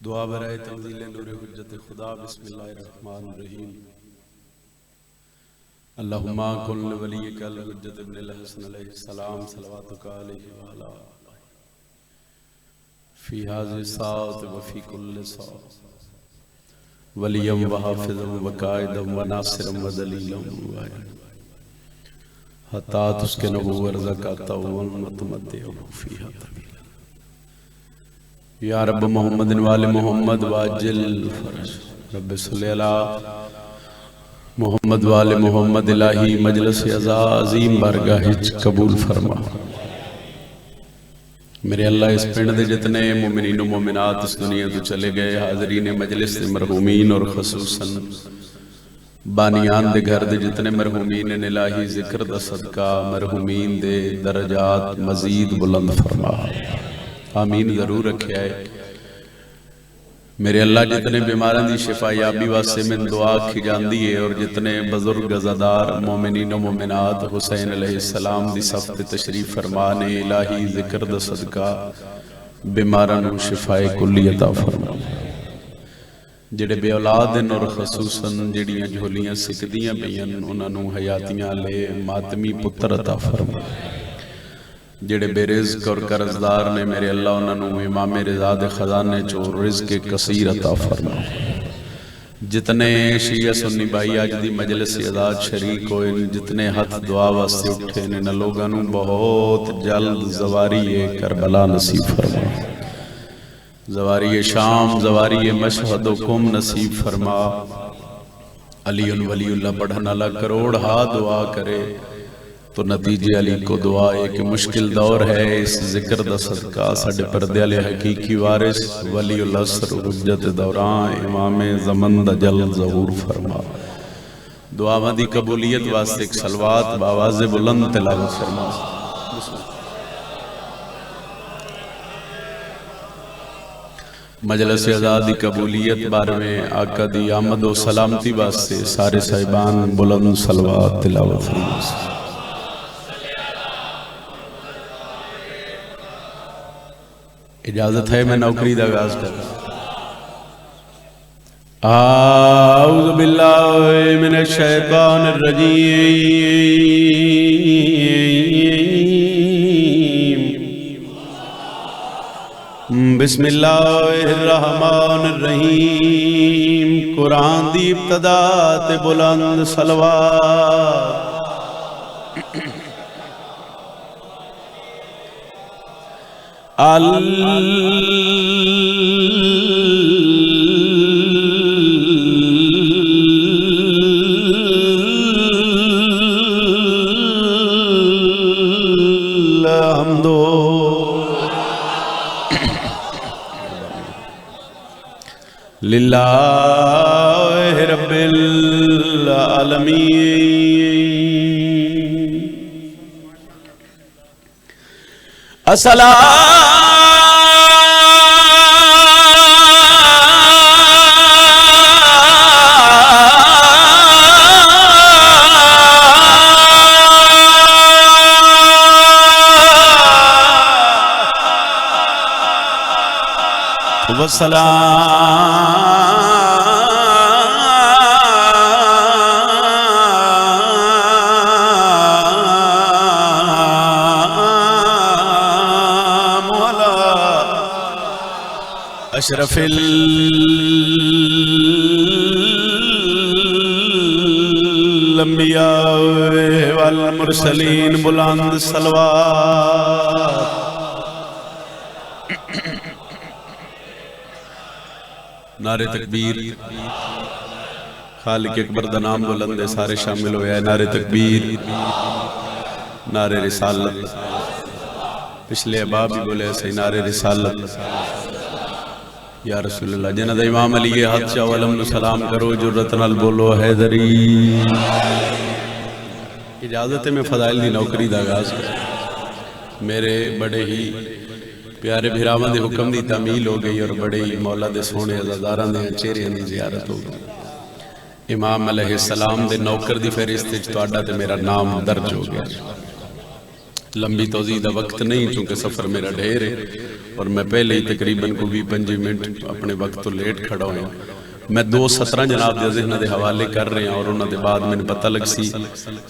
دعا برائے تنزیل نور حجت خدا بسم اللہ الرحمن الرحیم اللہم کن لولیک الحجت ابن الحسن علیہ السلام صلواتک علیہ وعلا فی هذه الساعة وفی کل ساعة ولیم وحافظا وقائدا وناصرا ودلیلا حتی تسکنہ ورزقتا ومتمتعہ فیہا طویلا یا رب محمد وآل محمد واجل فرج رب صلی اللہ محمد وآل محمد الہی مجلس عظیم بارگاہ قبول فرما میرے اللہ اس پنڈ دے جتنے مومنین و مومنات اس دنیا تو چلے گئے حاضرین مجلس دے مرحومین اور خصوصاً بانیان دے گھر دے جتنے مرحومین الہی ذکر دا صدقہ مرحومین دے درجات مزید بلند فرما آمین ضرور رکھے آئے میرے اللہ جتنے بیماران دی شفا یابی واسے میں دعا کی جان دیئے اور جتنے بزرگ عزادار مومنین و مومنات حسین علیہ السلام دی صفت تشریف فرمانے الہی ذکر دا صدقہ بیماران و شفا کلی عطا فرما جڑے بے اولاد اور خصوصاً جڑیاں جھولیاں سکدیاں بیان انہوں حیاتیاں لے ماتمی پتر عطا فرما جڑے بے رزق اور قرضدار نے میرے اللہ انہوں امام رضا دے خزانے چو رزق کثیر عطا فرما جتنے شیعہ سنی بھائی آج دی مجلس عزاد شریک ہوئے جتنے ہاتھ دعا واسطے اٹھے نے لوگانوں بہت جلد زواری کربلا نصیب فرما زواری شام زواری مشہد و کم نصیب فرما علی ولی اللہ پڑھنا اللہ کروڑ ہا دعا کرے تو نتیجے علی کو دعا ہے کہ مشکل دور ہے اس ذکر دا صدقہ ساڑھے پردے علی حقیقی وارث ولی اللہ سر حجت دوران امام زمن دا جل ظہور فرما دعا مدی قبولیت واسطے ایک صلوات باواز بلند تلاوت فرما مجلس عزادی قبولیت بار میں آقا دی آمد و سلامتی واسطے سارے صاحبان بلند صلوات تلاوت فرما اجازت ہے میں نوکری دا آغاز کر اعوذ باللہ من الشیطان الرجیم بسم اللہ الرحمن الرحیم قرآن دی ابتدا تے بلند صلوات للہ رب العالمین السلام اشرف الانبیاء والمرسلین بلند صلوات نعرہ تکبیر خالق اکبر دا نام بلند ہے سارے شامل ہوئے ہیں نعرہ تکبیر نعرہ رسالت پچھلے اباب بھی بولے ایسے نعرہ رسالت یا رسول اللہ جنہ دا امام علی حد شاہ علم سلام کرو جرتنا بولو حیدری اجازت ہے میں فضائل دی نوکری دا آغاز کر میرے بڑے ہی پیارے بھیرامان دے حکم دی تعمیل ہو گئی اور بڑے ہی مولا دے سونے عزاداران دے چہرے دی زیارت ہو گئی امام علیہ السلام دے نوکر دی فہرست تو آڈا تے میرا نام درج ہو گیا لمبی توضیح دا وقت نہیں چونکہ سفر میرا ڈھیر ہے اور میں پہلے ہی تقریباً کو 20-25 منٹ اپنے وقت تو لیٹ کھڑا ہویا میں 2:17 جناب دے ذہنہ دے حوالے کر رہے ہیں اور انہوں نے بعد میں پتہ لگ سی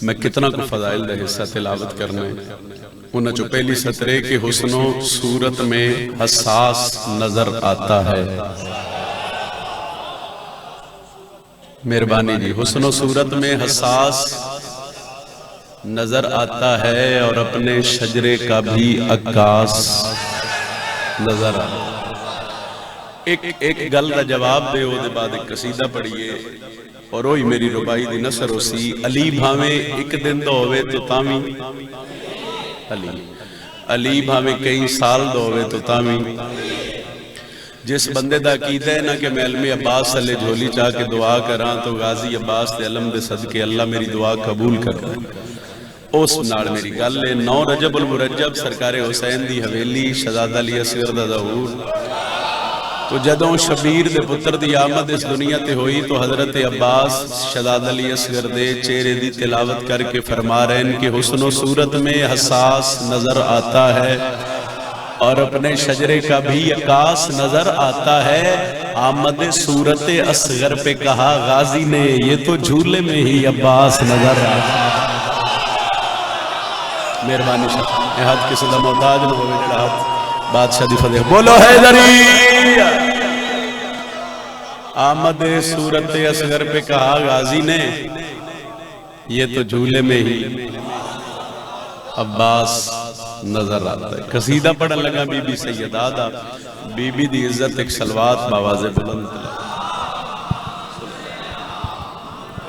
میں کتنا کو فضائل دے حصہ تلاوت کرنا ہے انہوں جو پہلی سطرے کے حسن و صورت میں حساس نظر آتا ہے مہربانی جی حسن و صورت میں حساس نظر آتا ہے اور اپنے شجرے کا بھی عکاس نظر آتا ہے ایک گل دا جواب دے ہو دے بعد ایک قصیدہ پڑھئے اور وہی میری ربائی دی نصر ہو سی علی بھاویں ایک دن دو ہوئے تو تامی علی بھاویں کئی سال دو ہوئے تو تامی جس بندے دا عقیدہ ہے نا کہ میں علم عباس صلی جھولی چاہ کے دعا کران تو غازی عباس دے علم دے صدقے اللہ میری دعا قبول کر اس نال میری گل ہے 9 رجب المرجب سرکار حسین دی حویلی شہزادہ علی اصغر دا ظہور تو جدوں شبیر دے پتر دی آمد اس دنیا تے ہوئی تو حضرت عباس شہزادہ علی اصغر دے چہرے دی تلاوت کر کے فرما رہے ہیں کہ حسن و صورت میں حساس نظر آتا ہے اور اپنے شجرے کا بھی عکاس نظر آتا ہے آمد صورت اصغر پہ کہا غازی نے یہ تو جھولے میں ہی عباس نظر آتا ہے مہربانی شاہ میں ہاتھ کسی دا محتاج نہ ہوئے جڑا ہاتھ بادشاہ دی فتح بولو حیدری آمد صورت اصغر پہ کہا غازی نے یہ تو جھولے میں ہی عباس نظر آتا ہے قصیدہ پڑھن لگا be be Syeda the be be the عزت ایک سلوات باواز بلند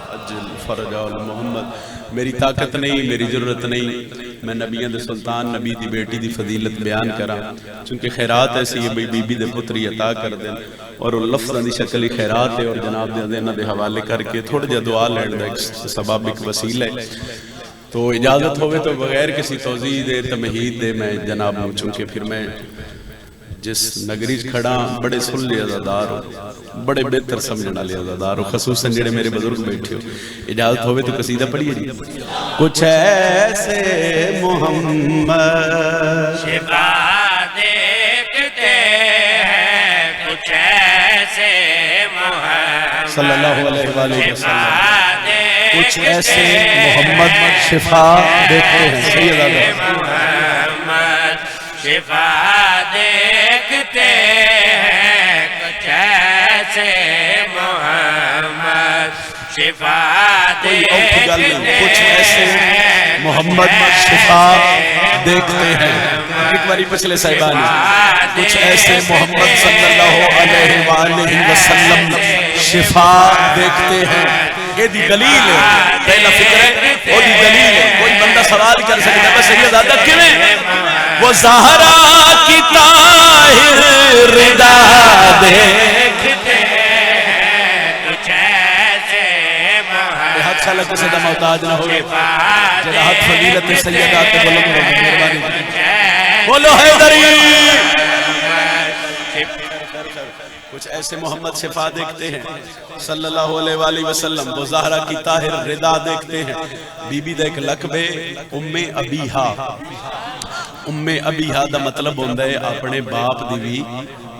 اجل فرجا محمد میری طاقت نہیں میری ضرورت نہیں میں نبیان دے سلطان نبی دی بیٹی دی فضیلت بیان کرا چونکہ خیرات ایسی یہ بی بی دے پتری عطا کر دیں اور وہ لفظ دی شکلی خیرات ہے اور جناب دے دینا دے حوالے کر کے تھوڑا جا دعا لیند ایک سبب ایک وسیلہ ہے تو اجازت ہوئے تو بغیر کسی توضیح دے تمہید دے میں جناب ہوں چونکہ پھر میں جس نگریج کھڑا بڑے سن لے عزادار ہو بڑے بہتر سمجھنا لے عزادار ہو خصوصاً جڑے میرے بزرگ بیٹھے ہو اجازت ہوئے تو قصیدہ پڑھیے جی کچھ ایسے محمد شفا دیکھتے ہیں کچھ ایسے محمد صلی اللہ علیہ وآلہ وسلم کچھ ایسے محمد شفا دیکھتے ہیں سیدہ محمد شفا دیکھتے ہیں کچھ ایسے محمد شفا دیکھتے ہیں کچھ ایسے محمد شفا دیکھتے ہیں ایک باری پچھلے صاحبانی کچھ ایسے محمد صلی اللہ علیہ وآلہ وسلم شفا دیکھتے ہیں یہ دی دلیل ہے پہلا فکر ہے وہ دی دلیل ہے کوئی بندہ سوال کر سکتا ہے بس سیدہ کیویں وہ زہرا کی طاہر رضا دیکھتے ہیں کچھ ایسے محمد حد سالہ کسی دا محتاج نہ ہوئے جراحت فضیلت سیدات بلند مہربانی بولو حیدری کچھ ایسے محمد شفا دیکھتے ہیں صلی اللہ علیہ وآلہ وسلم وہ زہرہ کی طاہر رضا دیکھتے ہیں بی بی دیکھ لکبے ام ابیہا ام ابیہا دا مطلب ہوندہ ہے اپنے باپ دی بھی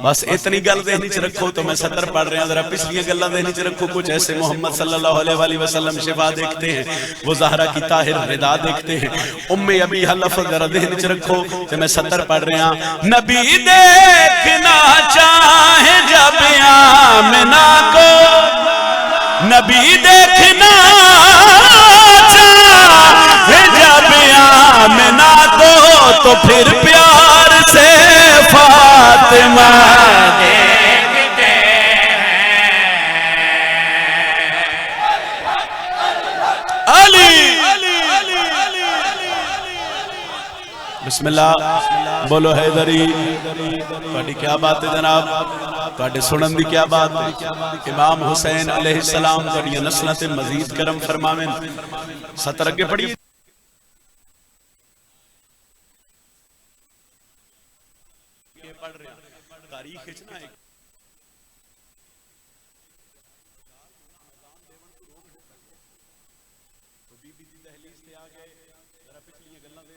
بس اتنی گل ذہنی چ رکھو تو میں سطر پڑھ رہے ہیں ذرا پچھلی گلاں ذہنی چ رکھو کچھ ایسے محمد صلی اللہ علیہ وآلہ وسلم شفا دیکھتے ہیں وہ زہرہ کی طاہر رضا دیکھتے ہیں ام ابیہا لفظ ذرا ذہنی چ رکھو تو میں سطر پڑھ رہے ہیں نبی دیکھنا چاہے جب آمنہ کو نبی دیکھنا چاہے جب آمنہ کو تو پھر پیار سے فاطمہ دیکھتے علی بسم اللہ بولو حیدری تہاڈی کیا بات ہے جناب تہاڈے سنن دی کیا بات ہے امام حسین علیہ السلام تہاڈیاں نسلاں تے مزید کرم فرماویں سطر اگے پڑھی تاریخ اتنا ہے تو بی بی دی دہلیز تے آ گئے ذرا پچھلی گلاں دے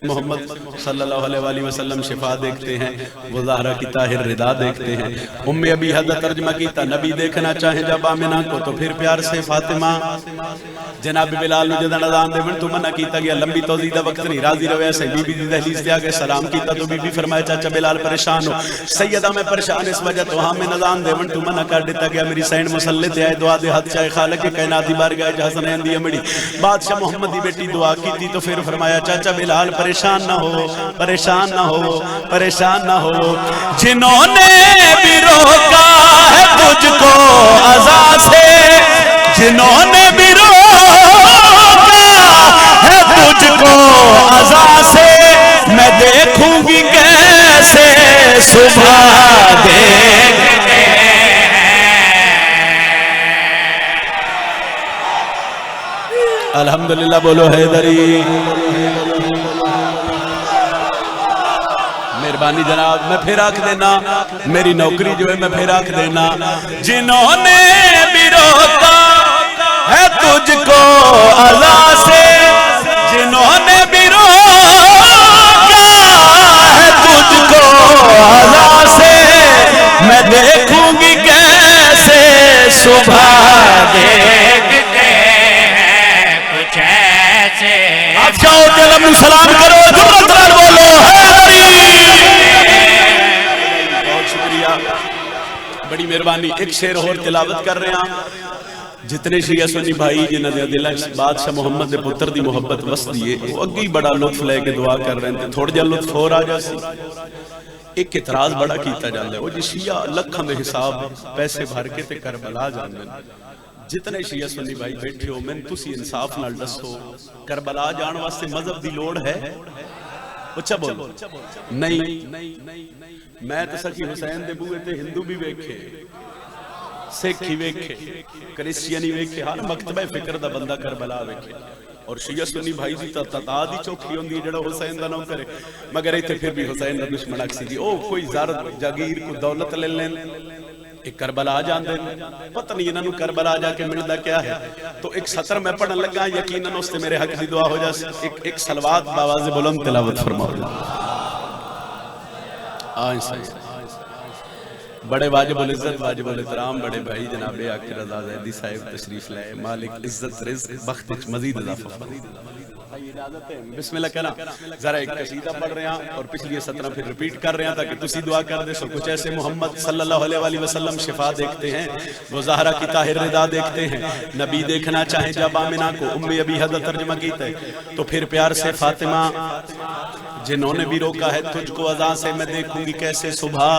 محمد صلی اللہ علیہ وآلہ وسلم شفا دیکھتے ہیں، وہ زہرا کی طاہر رضا دیکھتے ہیں۔ ام ابی حد ترجمہ کیتا نبی دیکھنا چاہیں جب آمنہ کو تو پھر پیار سے فاطمہ۔ جناب بلال جدن اذان دے تو منع کیتا گیا، لمبی توضیح دا وقت نہیں، راضی روے سے بی بی دی دہلیز دے آگے سلام کیتا تو بی بی فرمایا چاچا بلال پریشان ہو، سیدہ میں پریشان اس وجہ تو ہاں میں اذان دے تو منع کر دیتا گیا، میری سینڈ مسلط ہے دعا دے حد چاہے خالق کائنات دی بارگاہ جہاں حسنین دی امڑی بادشاہ محمد دی بیٹی دعا کی تھی تو پھر فرمایا چاچا بلال پریشان نہ ہو، پریشان نہ ہو، پریشان نہ ہو، جنہوں نے بھی روکا ہے تجھ کو عزا سے، جنہوں نے بھی روکا ہے تجھ کو عزا سے، میں دیکھوں گی کیسے صبح دیکھتے الحمدللہ بولو حیدری۔ مہربانی جناب میں پھر آکھ دینا، میری نوکری جو ہے میں پھر آکھ دینا، جنہوں نے بھی روکا ہے تجھ کو عزا سے، جنہوں نے بھی روکا ہے تجھ کو عزا سے، میں دیکھوں گی کیسے صبح دیکھتے ہیں کچھ ایسے۔ آپ جاؤ دلم سلام کرو جمرت رال بولو بہت شکریہ، بڑی مہربانی۔ ایک شعر اور تلاوت کر رہے ہیں، جتنے شیعہ سنی بھائی جنہاں دے دل بادشاہ محمد دے پتر دی محبت وسط دیئے وہ اگی بڑا لطف لے کے دعا کر رہے ہیں، تھوڑ جا لطف ہو رہا جا سی۔ ایک اعتراض بڑا کیتا جاندے وہ جی شیعہ لکھاں دے حساب پیسے بھر کے تے کربلا جاندے، جتنے شیعہ سنی بھائی بیٹھے ہو میں تسی انصاف نال دسو کربلا جان واسطے مذہب دی لوڑ ہے؟ اچھا بولو نہیں، میں تو سکی حسین دے بوئے تے ہندو بھی ویکھے، سکھی ویکھے، کرسچینی ویکھے، ہر مکتبہ فکر دا بندہ کربلا ویکھے، اور شیعہ سنی بھائی دی تعداد ہی چوکھی ہوندی جڑا حسین دا نہ کرے، مگر ایتھے پھر بھی حسین دا دشمن اکسی دی او کوئی زر جاگیر کو دولت لے لین، ایک کربلا جان دیں، پتہ نہیں انہوں کربلا جا کے ملدہ کیا ہے۔ تو ایک سطر میں پڑھن لگا یقیناً اس سے میرے حق دی دعا ہو جائے، ایک صلوات باواز بلند تلاوت فرماؤ۔ آئیں سائیں بڑے واجب العزت واجب الاحترام بڑے بھائی جناب آقا رضا زیدی صاحب تشریف لائے، مالک عزت رزق بخت مزید اضافہ بسم اللہ کہنا۔ ذرا ایک قصیدہ پڑھ رہے ہیں اور پچھلی سطرہ پھر ریپیٹ کر رہے ہیں تاکہ تسی دعا کر دے سو۔ کچھ ایسے محمد صلی اللہ علیہ وآلہ وسلم شفا دیکھتے ہیں، وہ زہرا کی طاہر رضا دیکھتے ہیں، نبی دیکھنا چاہیں جب آمنہ کو ام ابی حد ترجمہ کیتا ہے تو پھر پیار سے فاطمہ، جنہوں نے بھی روکا ہے تجھ کو عزا سے، میں دیکھوں گی کیسے صبح۔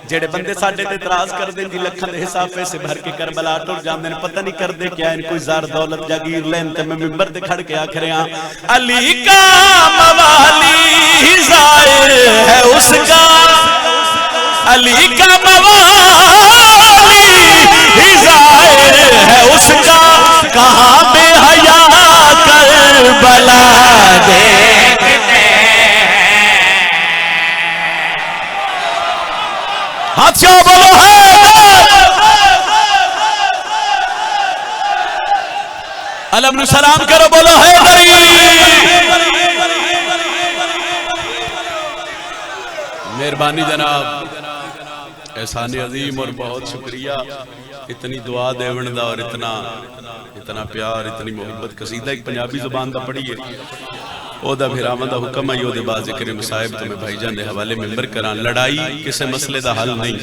جڑے بندے ساڑھے تے اعتراض کر دیں جی لکھن دے حساب پیسے بھر کے کربلا ٹر جان دیں، پتہ نہیں کر دے کیا ان کوئی زار دولت جاگیر لین تے میں ممبر دے کھڑ کے آکھ رہے ہیں علی کا موالی ظاہر ہے اس کا، علی کا موالی ظاہر ہے اس کا، کہاں بے حیا کربلا دیکھتے ہاتھ شاہ بولو علم سلام کرو بولو حیدری۔ مہربانی جناب، احسان عظیم اور بہت شکریہ، اتنی دعا دیون دا اور اتنا پیار اتنی محبت۔ قصیدہ ایک پنجابی زبان دا پڑھیے، او دا پھر آمدہ حکم ہے، او دے بعد ذکر مصائب تمہیں بھائی جان دے حوالے ممبر کران۔ لڑائی کسے مسئلے دا حل نہیں،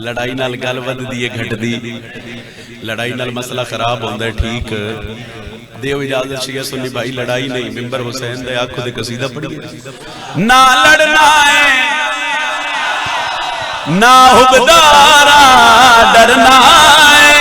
لڑائی نال گل ود دیئے گھٹ دی، لڑائی نال مسئلہ خراب ہوندہ ہے، ٹھیک دیو اجازت شیعہ سنی بھائی لڑائی نہیں، ممبر حسین دے آنکھوں دے قصیدہ پڑھیے۔ نہ لڑنا ہے نہ حبدارا ڈرنا ہے،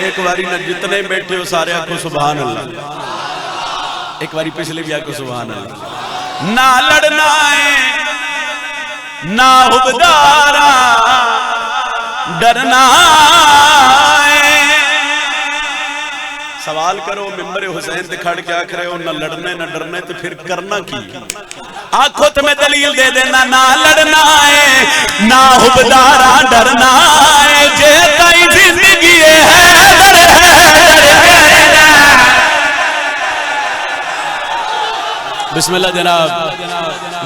ایک باری نہ جتنے بیٹھے ہو سارے آنکھوں سبحان اللہ، ایک باری پچھلے بھی آنکھوں سبحان اللہ۔ نہ لڑنا ہے نہ حبدارا ڈرنا ہے، سوال کرو ممبر حسین تے کھڑ کے آکھ رہے ہو نہ لڑنے نہ ڈرنے تو پھر کرنا کی؟ آنکھوں تو میں دلیل دے دینا نہ لڑنا ہے نہ حبدارا ڈرنا ہے جے تائی زندگی بسم اللہ جناب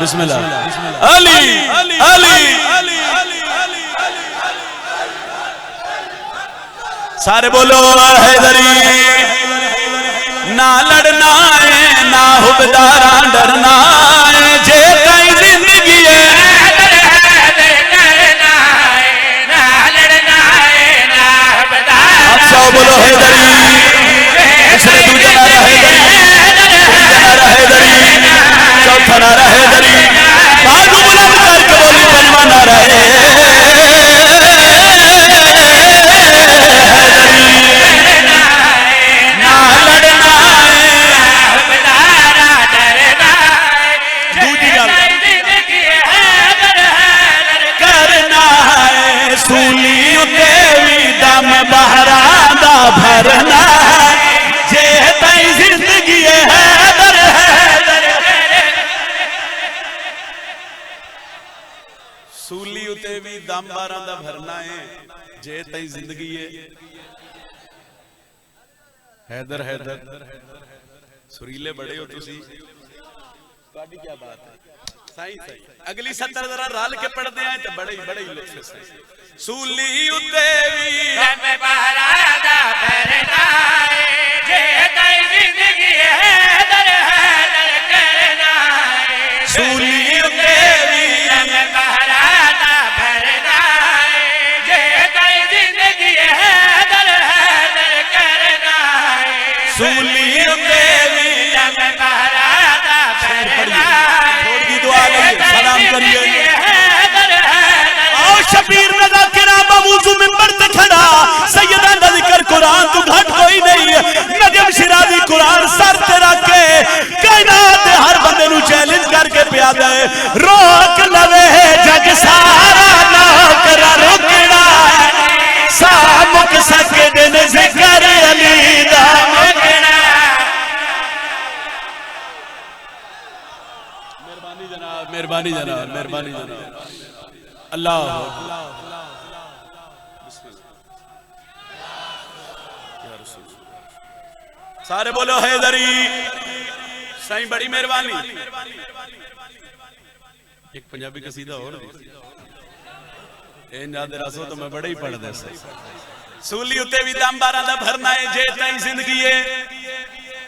بسم اللہ علی علی سارے بولو حیدری نہ لڑنا ہے نہ حبدارا ڈرنا ہے جے تائی زندگی ہے آپ سو بولو حیدری دوسرے دوجہ نعرہ حیدری چوتھا نعرہ حیدری بازو بلند کر کے بولی پنجواں نعرہ سولی اتے دم بہران دا بھرنا جے تائی زندگی حیدر حیدر سولی اتے بھی دم بہران دا بھرنا ہے جے تائی زندگی حیدر حیدر سریلے بڑے ہو تسی کاڑی کیا بات ہے اگلی سطر ذرا رال کے پڑھ دے آئیں تو بڑے ہی لطف سے سولی اتیوی دم بہرادہ بھرنا ہے جے تائی زندگی حیدر حیدر کرنا ہے سولی اتیوی دم بہرادہ بھرنا ہے جے تائی زندگی حیدر حیدر کرنا ہے سولی اتیوی دم بہرادہ بھرنا سلام کریے آؤ شبیر رضا کرام وضو منبر تے کھڑا سیدہ دا ذکر قرآن تو گھٹ کوئی نہیں نجم شرازی قرآن سر تے رکھ کے کائنات ہر بندے نو چیلنج کر کے پیا دے روک لوے جگ سارا نوکرا رکنا سامک سکے دن ذکر علی دا مکنا مہربانی جناب مہربانی جناب اللہ سارے بولو حیدری سائیں بڑی مہربانی ایک پنجابی قصیدہ اور این یاد راسو تو میں بڑے ہی پڑھ دے سولی اتے بھی دم بارہ دا بھرنا ہے جے تائی زندگی ہے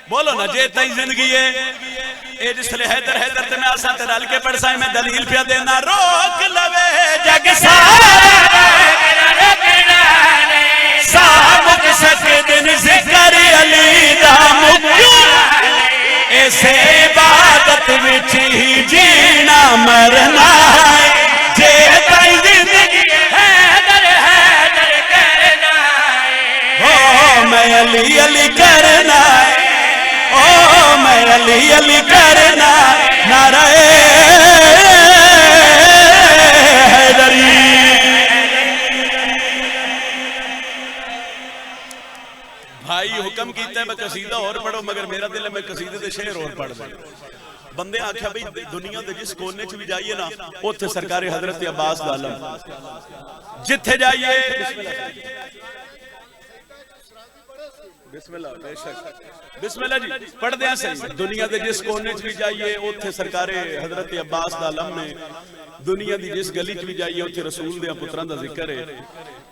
بولو نا جے تائی زندگی ہے اے جس لئے حیدر حیدر تے میں آسان تے ڈال کے پڑھ سائیں میں دلیل پیا دینا روک لوے جگ سارا سامک سکے دن ذکر علی دا مکیوں ایسے عبادت وچ ہی جینا مرنا ہے جے تائی زندگی حیدر حیدر کرنا ہے میں علی علی کرنا ہے میں علی علی کرنا نعرہ حیدری بھائی حکم کیتا ہے میں قصیدہ اور پڑھو مگر میرا دل ہے میں قصیدے دے شعر اور پڑھ دیں بندے آنکھا بھئی دنیا دے جس کونے چ بھی جائیے نا اوتھے سرکار حضرت عباس دا علم جتھے جائیے بسم اللہ بے شک بسم اللہ جی پڑھ دیں صحیح دنیا دے جس کونے چ بھی جائیے اوتھے سرکار حضرت عباس دا علم نے دنیا دی جس گلی چ بھی جائیے اوتھے رسول دے پتراں دا ذکر ہے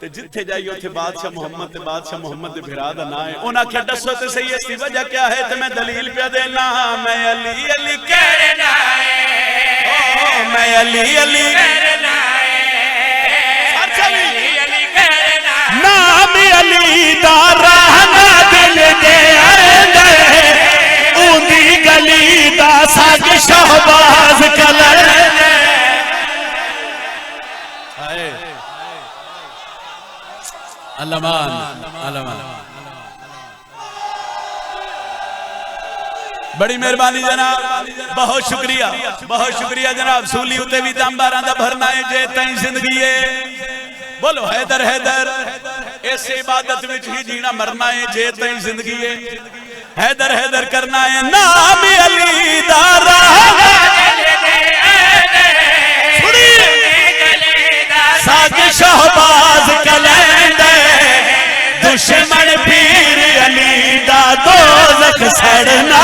تے جتھے جائیے اوتھے بادشاہ محمد دے بھرا دا نا ہے انہاں کہ دسو تے صحیح اس دی وجہ کیا ہے تے میں دلیل پیا دینا میں علی علی کرنا ہے میں علی علی کرنا ہے نام علی دا رہنا دل دے اندر اوندی گلی دا ساگ شہباز کلر علمان بڑی مہربانی جناب بہت شکریہ جناب سولی اتے بھی دم باراں دا بھرنا ہے جے تائیں زندگی ہے بولو حیدر حیدر ایسے عبادت وچ ہی جینا مرنا ہے جے تائیں زندگی ہے حیدر حیدر کرنا ہے نام علی دا رہنا ساگ شہباز کلندر دشمن پیر علی دا دوزخ سڑنا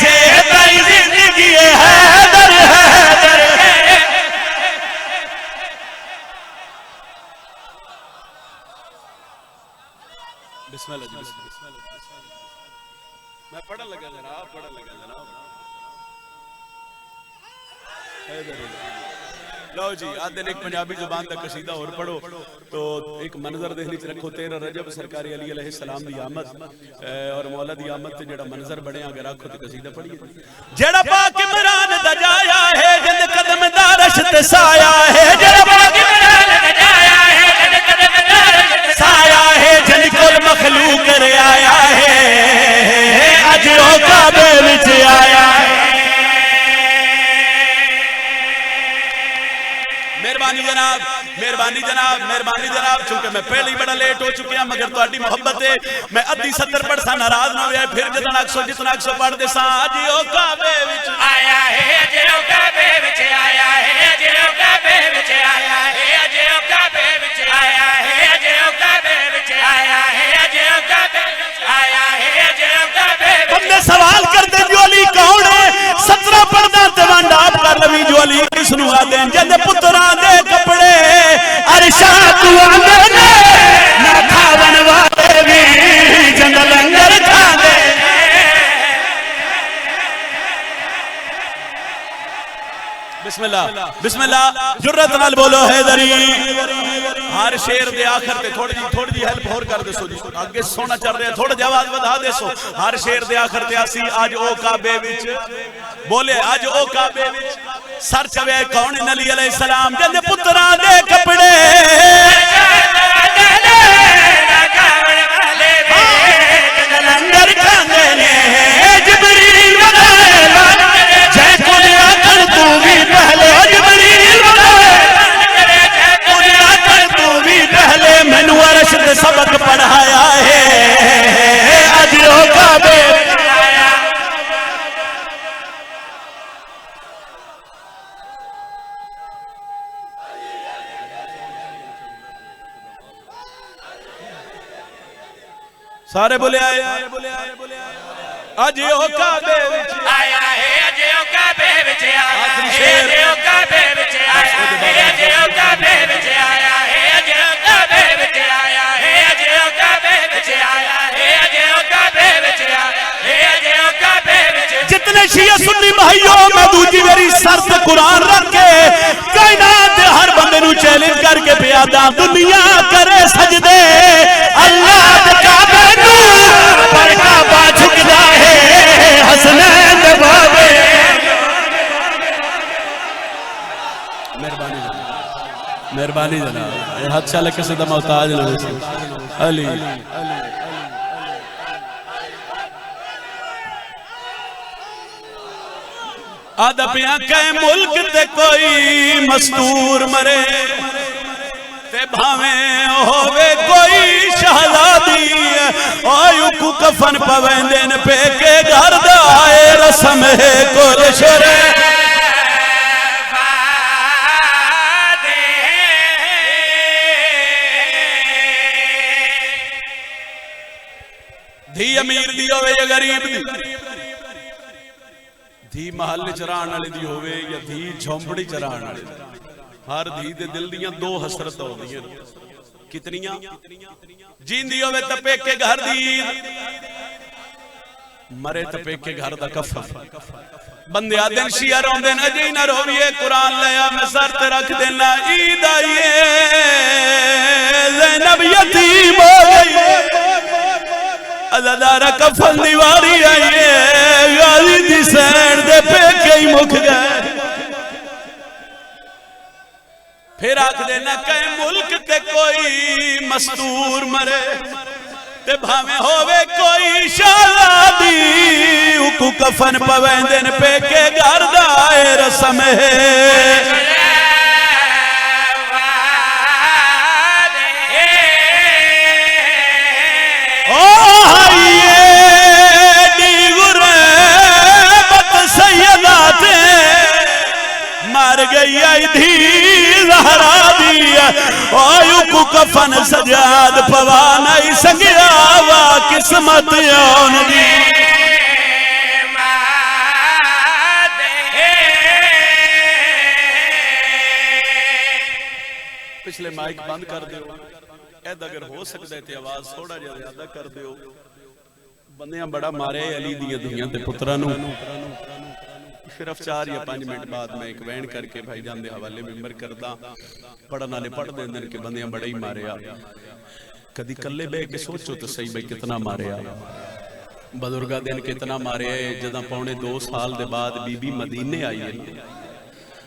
جے تائی زندگی حیدر حیدر بسم اللہ جی بسم اللہ میں پڑھن لگا جناب پڑھن لگا جناب لو جی آدھے ایک پنجابی زبان دا قصیدہ اور پڑھو تو ایک منظر دہلی چ رکھو 13 رجب سرکار علی علیہ السلام دی آمد اور مولا دی آمد تے جڑا منظر بڑے اگر رکھو تے قصیدہ پڑھیے جڑا پاک عمران دا جایا ہے جند قدم دا رش تے سایہ ہے جڑا پاک عمران دا جایا ہے جند قدم دا رش سایہ ہے جن کول مخلوق کر آیا ہے اج او کعبے وچ آیا ہے مہربانی جناب چونکہ میں پہلے ہی بڑا لیٹ ہو چکے ہیں مگر تو اڈی محبت ہے میں ادھی 70 پڑھ سا ناراض نہ ہویا پھر جتنا 100 پڑھ دے سا اج او کعبے وچ آیا ہے اج او کعبے وچ آیا ہے اج او کعبے وچ آیا ہے اج او کعبے وچ آیا ہے اج او کعبے وچ آیا ہے اج او کعبے وچ آیا ہے اج او کعبے بندے سوال کرتے جو علی کون ہے 17 پڑھدا تے وانڈا آپ کر لوی جو علی کس نو آدے جد پتراں دے کپڑے ارشاد آندے نہ کھاون والے بھی جنگ لنگر کھاندے بسم اللہ جرت نال بولو حیدری ہر شیر دے آخر تے تھوڑی جی ہیلپ اور کر دے سو جی آگے سونا چل رہا ہے تھوڑا جی آواز بڑھا دے سو ہر شیر دے آخر تے آسی آج او کعبے وچ بولے آج او کعبے وچ سر چوے کون نبی علیہ السلام جندے پتراں دے کپڑے لنگر کھاندے نے جبریل جے کلیا کر تو بھی پہلے جبریل کلیا کر تو بھی پہلے مینوں عرش تے سبق پڑھایا ہے اج او کعبے سارے بولے آئے اج او کعبے وچ آیا ہے اج او کعبے وچ آیا ہے اج او کعبے وچ آیا ہے اج او کعبے وچ آیا ہے اج او کعبے وچ آیا ہے اج او کعبے وچ آیا ہے اج او کعبے وچ آیا ہے اج او کعبے وچ جتنے شیعہ سنی بھائیوں میں دوجی میری سر تے قرآن رکھ کے کائنات ہر بندے نو چیلنج کر کے پیادا دنیا کرے سجدے اللہ دے کعبے نو پر کعبہ جھکدا ہے حسنین دے بابے مہربانی جناب یہ ہاتھ چلے کسی دا محتاج نہ ہو علی آدھا پیاں کہے ملک تے کوئی مستور مرے تے بھاویں ہووے کوئی شہزادی اویو کو کفن پویندن پہ کے گھر دائے رسم ہے کل شرے دھی امیر دی ہوئے یا غریب دی دھی محل چران والے دی ہوئے یا دھی جھومپڑی چران والے ہر دھی دے دل دیاں دو حسرت ہو دیاں کتنیاں جین دی ہوئے تپے کے گھر دی مرے تپے کے گھر دا کفن بندے آدن شیعہ رون دین اجی نہ رویے قرآن لیا میں سر تے رکھ دینا عید آئیے زینب یتیم ہو گئی ازادارہ کفن دیواری آئیے غازی دی سین دے پہ کئی مکھ گئے پھر آکھ دینا کہ ملک تے کوئی مستور مرے تے بھامے ہووے کوئی شہزادی اکو کفن پویندن پہ کے گردائے رسم ہے مر گئی آئی دھی زہرا دی آیو کو کفن سجاد پوا نہیں سگیا وا قسمت آن دی پچھلے مائک بند کر دیو اید اگر ہو سکتا ہے تے آواز تھوڑا جا زیادہ کر دیو بندیاں بڑا مارے علی دیاں دھیاں تے پترانوں صرف 4 یا 5 منٹ بعد میں ایک وین کر کے بھائی جان دے حوالے ممبر کردہ پڑھنا لے پڑھ دیں دن کے بندیاں بڑا ہی مارے آ کدی کلے بے کے سوچو تو صحیح بھائی کتنا مارے آ بزرگا دن کتنا مارے آئے جدہ پونے 2 سال دے بعد بی بی مدینے آئی ہے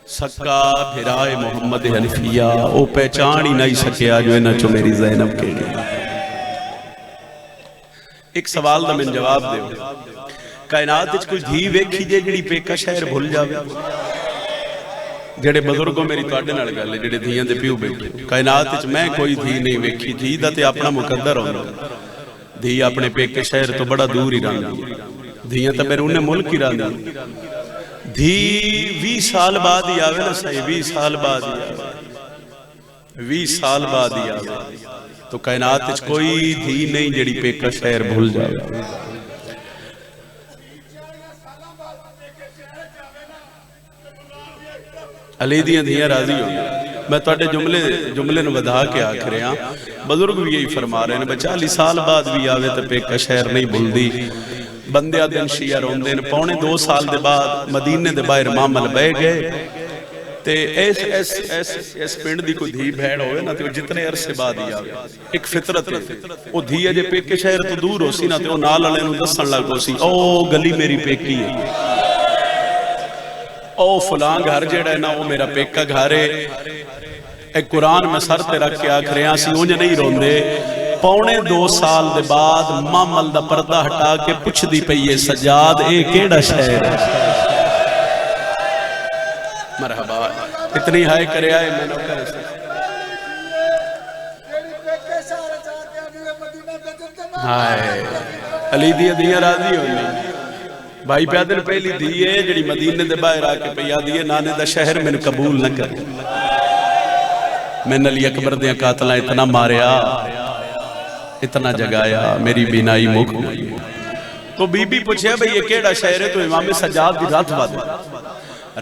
سکا بھرائے محمد حنفیہ او پہچان ہی نہیں سکیا جو انہاں چو میری زینب کے لئے ایک سوال دا من جواب دے کائنات اچھ کوئی دھی ویکھی جے جڑی پیکا شہر بھول جاوے جڑے بزرگوں میری توڑنے نڑ گا لے جڑے دھیاں دے پیو بیٹھے کائنات اچھ میں کوئی دھی نہیں ویکھی دھی دا تے اپنا مقدر ہونا دھی اپنے پیکے شہر تو بڑا دور ہی رہنا دھیاں تا بیرون ملک ہی رہنا دھی 20 سال بعد ہی آوے نا صحیح 20 سال بعد ہی آوے 20 سال بعد ہی آوے تو کائنات اچھ کوئی دھی نہیں جڑی پیکا شہر بھول جاوے علی دیاں دھیاں راضی ہو گیا میں توڑے جملے نو بدھا کے آکھ رہے ہیں بزرگ بھی یہی فرما رہے ہیں بچہ 40 سال بعد بھی آوے تو پیکا شہر نہیں بھول دی بندے دن شیعہ رون دن پونے 2 سال دے بعد مدینے دے باہر معامل بے گئے تے ایس پنڈ دی کوئی دھی بھیڑ ہوئے نا تے وہ جتنے عرصے بعد ہی آوے ایک فطرت ہے وہ دھی ہے جے پیکے شہر تو دور ہو سی نا تے وہ نال علیہ نو دسن لگ ہو سی او گلی میری پیکی ہے او فلان گھر جیڑا ہے نا وہ میرا پیکا گھر ہے ایک قرآن میں سر تے رکھ کے آکھ رہے ہیں سی اونجھ نہیں رون دے پونے 2 سال دے بعد معامل دا پردہ ہٹا کے پوچھ دی پئیے سجاد اے کیڑا شہر ہے مرحبا اتنی ہائے کرے آئے میں نہ کرے سے ہائے علی دیئے دیئے راضی ہوئی بھائی پیادر پہلی دیئے جڑی مدینے دے باہر آکے پہ یاد دیئے نانے دا شہر میں قبول نہ کر میں علی اکبر دیاں قاتلہ اتنا ماریا اتنا جگایا میری بینائی مک تو بی بی پوچھے بھئی یہ کیڑا شہر ہے تو امام سجاد دی رات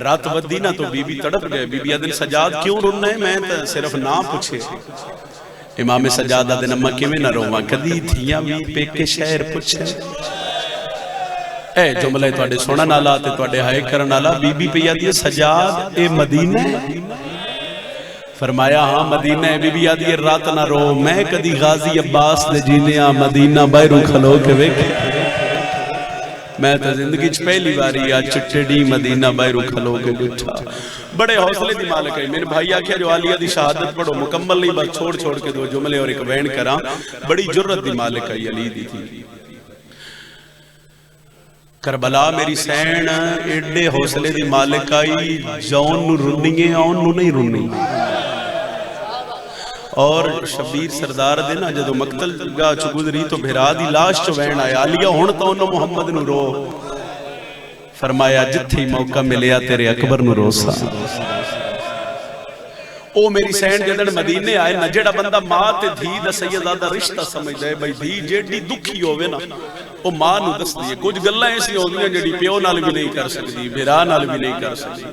رات ودی نا تو بی بی تڑپ گئے بی بی آدن سجاد کیوں رننے میں تو صرف نام پوچھے امام سجاد آدن اممہ کیویں نہ روما کدی تھیاں بھی پیکے شہر پوچھے اے جملے توڑے سونا نالا تے توڑے ہائے کرن نالا بی بی پہ یادی سجاد اے مدینہ فرمایا ہاں مدینہ بی بی یادی رات نہ رو میں کدی غازی عباس دے جینیاں مدینہ بائرو کھلو کے ویکھے میں تو زندگی چھ پہلی باری آج چٹڑی مدینہ بائرو کھلو کے بٹھا بڑے حوصلے دی مالک ہے میرے بھائی آکھیا جو عالیہ دی شہادت پڑھو مکمل نہیں بس چھوڑ کے دو جملے اور ایک وین کراں بڑی جرت دی مالک ہے علی دی تھی کربلا میری سین ایڈے حوصلے دی مالک آئی جون نو رننگے آن نو نہیں رننگے اور شبیر سردار دینا جدو مقتل گا چو گزری تو بھرا دی لاش چو وین آیا علیہ ہونتا انہوں محمد نو رو فرمایا جتھی موقع ملیا تیرے اکبر نو رو سا او میری سین جدن مدینے آئے نا جڑا بندہ ماں تے دھی دا سیدادہ رشتہ سمجھ دے بھئی دھی جیڑی دکھی ہوئے نا وہ ماں نو دس دیئے کچھ گلہ ایسی ہو دیئے جڑی پیو نال بھی نہیں کر سکتی بھرا نال بھی نہیں کر سکتی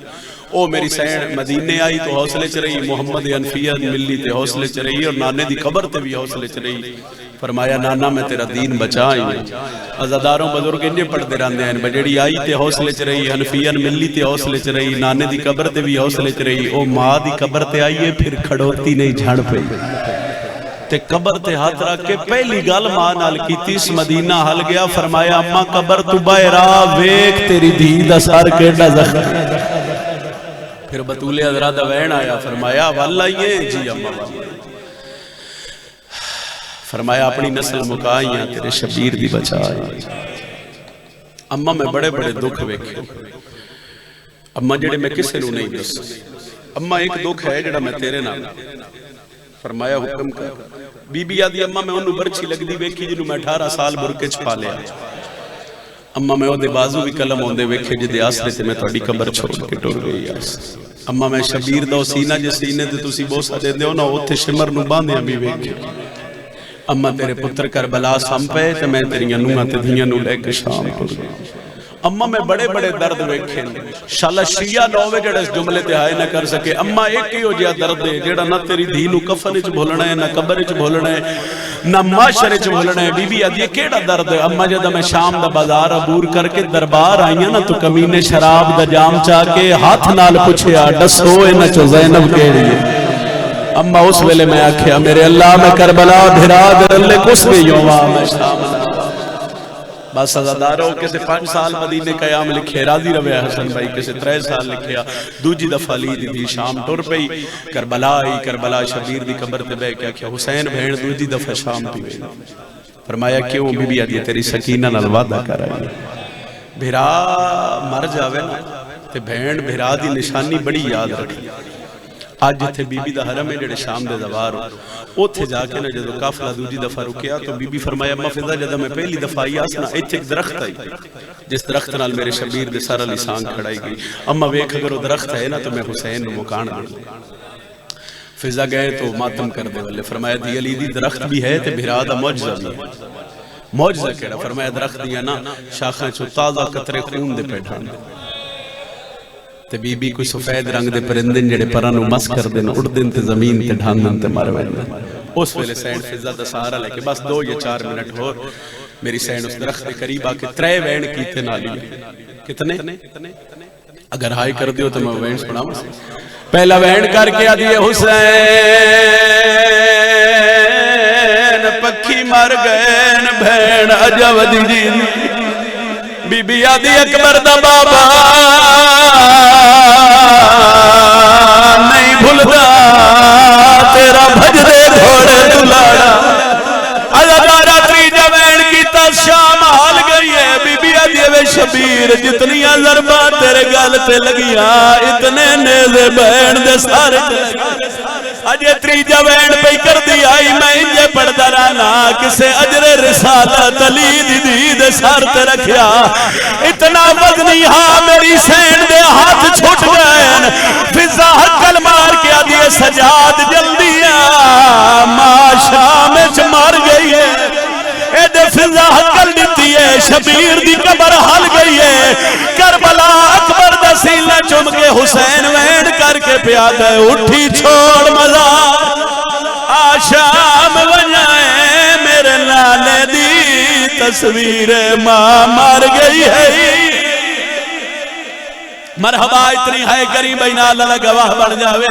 او میری سین مدینے آئی تو حوصلے چ رہی محمد حنفیہ ملی تے حوصلے چ رہی اور نانے دی قبر تے بھی حوصلے چ رہی فرمایا نانا میں تیرا دین بچائی عزاداروں بزرگ انجے پڑھ دے راندے ہیں بجڑی آئی تے حوصلے چ رہی حنفیہ ملی تے حوصلے چ رہی نانے دی قبر تے بھی حوصلے چ رہی او ماں دی قبر تے آئیے پھر کھڑوتی نہیں جھڑ پئی تے قبر تے ہاتھ رکھ کے پہلی گل ماں نال کیتی اس مدینہ حل گیا فرمایا اماں قبر تو باہر ویکھ تیری دھی دا سر کیڑا زخم پھر بطول حضرات وین آیا فرمایا واللہ یہ جی اماں فرمایا اپنی نسل مکائیاں تیرے شبیر دی بچائی اماں میں بڑے بڑے دکھ ویکھے اماں جڑے میں کسے نو نہیں دس اماں ایک دکھ ہے جڑا میں تیرے نام فرمایا حکم کر بی بی آدھی اماں میں انہوں برچی لگ دی ویکھی جنہوں میں 18 سال برکے چھپا لیا اماں میں وہ دے بازو بھی کلم ہوندے ویکھے جدے آسرے تے میں توڑی قبر چھوڑ کے ٹور گئی آس اما میں شبیر دا سینہ جے سینے تے تسی بوسا دے دیو نا اوتھے شمر نو باندھیاں بھی ویکھے اما تیرے پتر کربلا سم پے تے میں تیریاں نوہاں تے دھیاں نو لے کے شام ٹر گیا اما میں بڑے بڑے درد ویکھے شالا شیعہ نوے جڑے اس جملے تے آئے نہ کر سکے اما ایک ہی ہو جیا درد ہے جڑا نہ تیری دھی نو کفن وچ بھولنا ہے نہ قبر وچ بھولنا ہے نہ معاشرے وچ بھولنا ہے بی بی آدھی کیڑا درد ہے اما جدا میں شام دا بازار عبور کر کے دربار آئیاں نا تو کمینے شراب دا جام چاہ کے ہاتھ نال پوچھیا ڈسو اے چو زینب کیڑی ہے اما اس ویلے میں آکھیا میرے اللہ میں کربلا بھرا در اللہ کس بھی یوما میں شام بس ازادارو کسے 5 سال مدینے قیام لکھے راضی روے حسن بھائی کسے 3 سال لکھیا دوجی دفعہ لی دی شام ٹر پئی کربلا آئی کربلا شبیر دی قبر تے بے کیا کیا حسین بہن دوجی دفعہ شام پی گئی فرمایا کیوں بی بی آدھی تیری سکینہ نال وعدہ کر آئی بھرا مر جاوے نا تے بہن بھرا دی نشانی بڑی یاد رکھی آج جتھے بی بی دا حرم ہے جڑے شام دے دوار اوتھے جا کے نا جدو قافلہ دوجی دفعہ رکیا تو بی بی فرمایا اما فضا جدہ میں پہلی دفعہ آئی آسنا ایتھے ایک درخت آئی جس درخت نال میرے شبیر دے سارا لسان کھڑائی گئی اما ویکھ اگر وہ درخت ہے نا تو میں حسین مکان دے فضا گئے تو ماتم کر دے والے فرمایا دی علی دی درخت بھی ہے تے بھرا دا معجزہ بھی ہے معجزہ کیڑا فرمایا درخت دیا نا شاخیں چو تازہ قطرے خون دے پیٹھان دے تے بی بی کوئی سفید رنگ دے پرندن جڑے پرانو مس کر دن اڑ دن تے زمین تے ڈھان دن تے مار ویندن اس ویلے سین فضا دا سہارا لے کے بس 2 یا 4 منٹ ہو میری سین اس درخت کے قریب آ کے 3 وین کیتے نہ لیے کتنے اگر ہائی کر دیو تو میں وین سناؤں پہلا وین کر کے آدھی حسین پکھی مر گئے بہن عجب دی بی بی آدھی اکبر دا بابا نہیں بھولدا تیرا بھج دے گھوڑے دلاڑا ازادارہ تریجہ وین کیتا شام حال گئی ہے بی بی آدھی وے شبیر جتنی ضربہ تیرے گل تے لگیا اتنے نیزے بہن دے سارے اجے تریجہ وین پہ کر دی آئی میں انجے پڑھتا رہنا کسے اجر رسالت علی دی دے سار تے رکھیا اتنا وزنی ہاں میری سین دے ہاتھ چھوٹ گئے فضا حقل مار کے آدھے سجاد جلدی ماں شام مار گئی ہے اے دے فضا حقل دیتی ہے شبیر دی قبر حل گئی ہے کربلا اکبر دا سینہ چم کے حسین وین کر کے پیادہ اٹھی چھوڑ مزار آشام ونجائے میرے لالے دی تصویر ماں مار گئی ہے مرحبا اتنی ہے کریم بینا اللہ گواہ بڑھ جاوے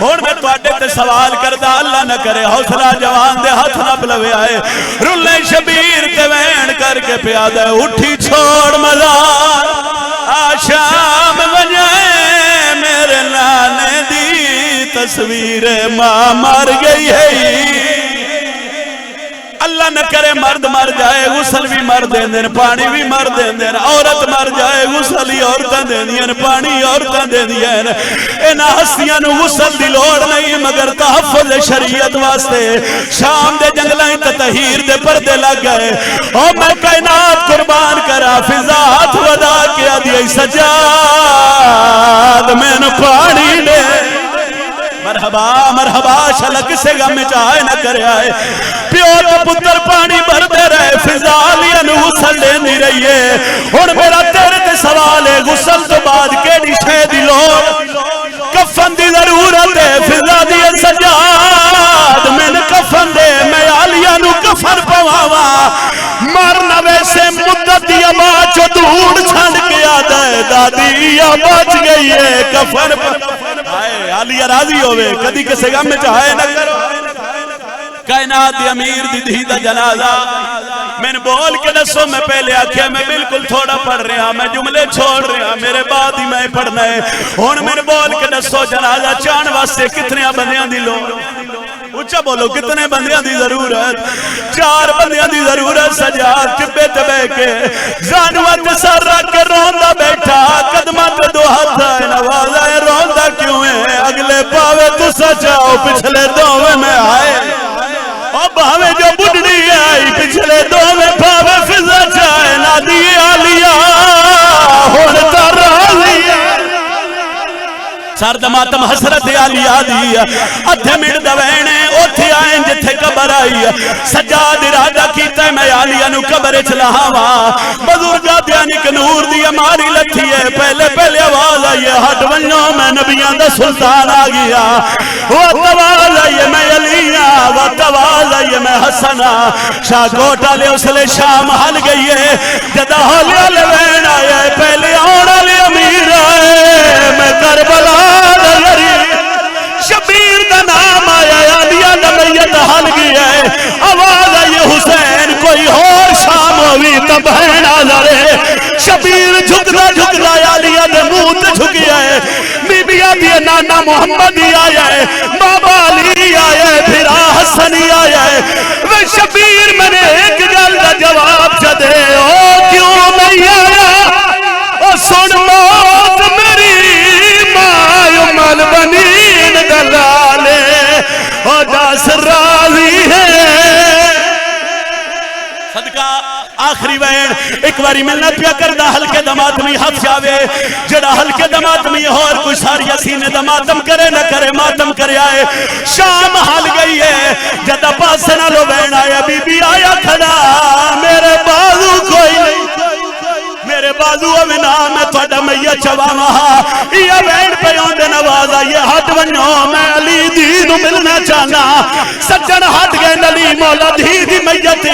اور میں توڑے تے سوال کردہ اللہ نہ کرے حوصلہ جوان دے ہاتھ نہ بلوے آئے رلے شبیر تے وین کر کے پیادہ اٹھی چھوڑ مزار آشام بجائے میرے لانے دی تصویر ماں مر گئی ہے اللہ نہ کرے مرد مر جائے غسل بھی مر دین دین پانی بھی مر دین دین عورت مر جائے غسل ہی عورتاں دین دین پانی عورتاں دین دین اینا ہستیاں نو غسل دی لوڑ نہیں مگر تحفظ شریعت واسطے شام دے جنگلائیں تطہیر دے پردے لگ گئے اور میں کائنات قربان کرا فضا ہاتھ ودا کیا دیئے سجاد میں نو پانی دے مرحبا مرحبا شلک سے غم چاہے نہ کرے آئے پیو تو پتر پانی بھر دے رہے فضالین غسل دے نہیں رہی ہے اور میرا تیرے تے سوال ہے غسل تو بعد کیڑی شے دی لوڑ کفن دی ضرورت ہے فضا دی سجاد میں نے کفن دے میں آلیہ نو کفن پواوا مرنا ویسے مدت دی ابا چو دور چھنڈ کے آدھا ہے دادی یا بچ گئی ہے کفن آئے آلیہ راضی ہوئے کدی کسے غم میں چاہے نہ کرو کائنات دی امیر دی دھی دا جنازہ میں نے بول کے نسو میں پہلے آکھیا میں بالکل تھوڑا پڑھ رہا میں جملے چھوڑ رہا میرے بعد ہی میں پڑھنا ہے اور میں نے بول کے نسو جنازہ چان واسطے کتنے بندیاں دی لوگ اچھا بولو کتنے بندیاں دی ضرورت 4 بندیاں دی ضرورت سجاد چپے تبے کے زانوات سر رکھ کے روندہ بیٹھا قدمات دو ہاتھ ہے نوازہ ہے روندہ کیوں ہے اگلے پاوے تو سچاؤ پچھلے دووے میں آئے اب ہمیں جو بڑھنی آئی پچھلے دووے پاوے فضا چاہے نادی آلیا ہوڑتا راضی سرد ماتم حسرت علی دی ادھے منٹ دا وینے اوتھے آئیں جتھے قبر آئی سجاد ارادہ کیتا ہے میں علی نو قبر چلاوا بزرگا دیانی کہ نور دی ہماری لٹھی ہے پہلے آواز آئی ہے ہٹ ونو میں نبیان دا سلطان آ گیا وہ آواز آئی ہے میں علی وہ آواز آئی ہے میں حسن شاہ کوٹ والے اس لئے شام حل گئی ہے جدہ ہولی والے وین آئے پہلے آنا لے امیر آئے میں کربلا دلری شبیر دا نام آیا علیہ دا میت حل گئی ہے آواز آئی حسین کوئی اور شام ہوئی تب ہے نظرے شبیر جھکدا علیہ دے منہ تے جھکی ہے بی بی آدھی نانا محمد ہی آیا ہے بابا علی آیا ہے بھرا حسن ہی آیا ہے وہ شبیر میں نے ایک گل دا جواب جدے او کیوں نہیں آیا او سن موت میری ماں مل بنین دلالے او جاس راضی ہے صدقہ آخری وین ایک باری ملنا پیا کردہ ہلکے دماتمی حد جاوے جڑا ہلکے دماتمی اور کوئی ساری سینے دماتم کرے نہ کرے ماتم کرے آئے شام حال گئی ہے جدہ پاس نہ لو وین آیا بی بی آیا کھڑا میرے بازو کوئی نہیں میرے بازو امنا میں توڑا میہ چواما یہ وین پہ ہوندے نواز آئیے ہٹ ونو میں علی دینو ملنا چاہنا سجن ہٹ گئے نلی مولا دی میت